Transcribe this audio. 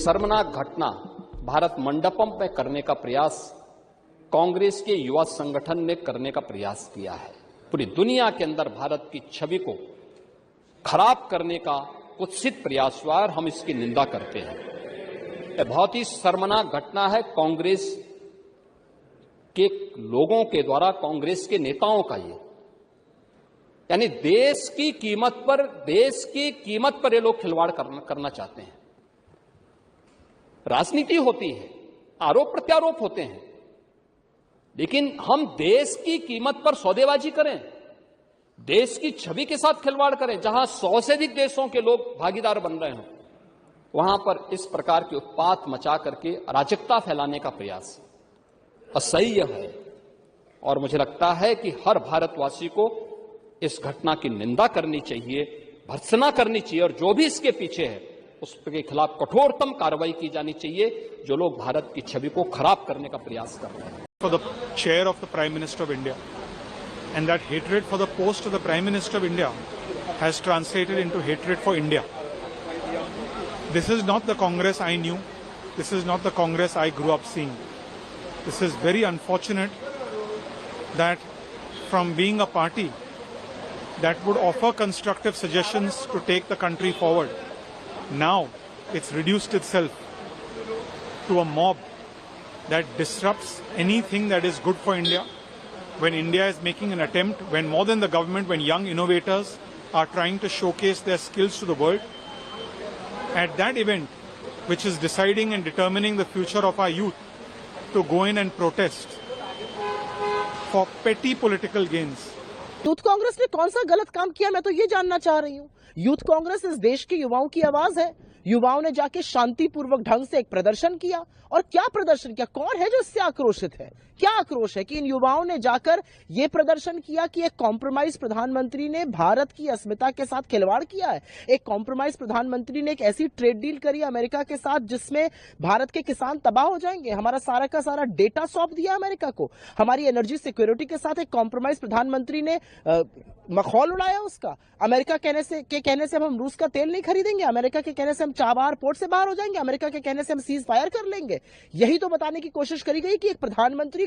शर्मनाक घटना भारत मंडपम में करने का प्रयास कांग्रेस के युवा संगठन ने करने का प्रयास किया है। पूरी दुनिया के अंदर भारत की छवि को खराब करने का कुत्सित प्रयास हुआ और हम इसकी निंदा करते हैं। यह बहुत ही शर्मनाक घटना है कांग्रेस के लोगों के द्वारा, कांग्रेस के नेताओं का। ये यानी देश की कीमत पर ये लोग खिलवाड़ करना चाहते हैं। राजनीति होती है, आरोप प्रत्यारोप होते हैं, लेकिन हम देश की कीमत पर सौदेबाजी करें, देश की छवि के साथ खिलवाड़ करें, जहां 100 से अधिक देशों के लोग भागीदार बन रहे हों, वहां पर इस प्रकार की उत्पात मचा करके अराजकता फैलाने का प्रयास असह्य है। और मुझे लगता है कि हर भारतवासी को इस घटना की निंदा करनी चाहिए, भर्त्सना करनी चाहिए, और जो भी इसके पीछे है उसके खिलाफ कठोरतम कार्रवाई की जानी चाहिए, जो लोग भारत की छवि को खराब करने का प्रयास कर रहे हैं। For the chair of the Prime Minister of India, and that hatred for the post of the Prime Minister of India has translated into hatred for India. This is not the Congress I knew. This is not the Congress I grew up seeing. This is very unfortunate that from being a party that would offer constructive suggestions to take the country forward, now it's reduced itself to a mob that disrupts anything that is good for India. When India is making an attempt, when more than the government, when young innovators are trying to showcase their skills to the world, at that event, which is deciding and determining the future of our youth, to go in and protest for petty political gains. Youth Congress ने कौन सा गलत काम किया, मैं तो ये जानना चाह रही हूँ। यूथ कांग्रेस इस देश के युवाओं की आवाज है। युवाओं ने जाके शांतिपूर्वक ढंग से एक प्रदर्शन किया, और क्या प्रदर्शन किया, कौन है जो इससे आक्रोशित है? क्या आक्रोश है कि इन युवाओं ने जाकर ये प्रदर्शन किया कि एक कॉम्प्रोमाइज प्रधानमंत्री ने भारत की अस्मिता के साथ खिलवाड़ किया है। एक कॉम्प्रोमाइज प्रधानमंत्री ने एक ऐसी ट्रेड डील करी अमेरिका के साथ जिसमें भारत के किसान तबाह हो जाएंगे। हमारा सारा का सारा डेटा सौंप दिया अमेरिका को। हमारी एनर्जी सिक्योरिटी के साथ एक कॉम्प्रोमाइज प्रधानमंत्री ने मखौल उड़ाया उसका। अमेरिका कहने से अब हम रूस का तेल नहीं खरीदेंगे, अमेरिका के कहने से हम चाबार पोर्ट से बाहर हो जाएंगे, अमेरिका के कहने से हम सीज फायर कर लेंगे। यही तो बताने की कोशिश करी गई कि एक प्रधानमंत्री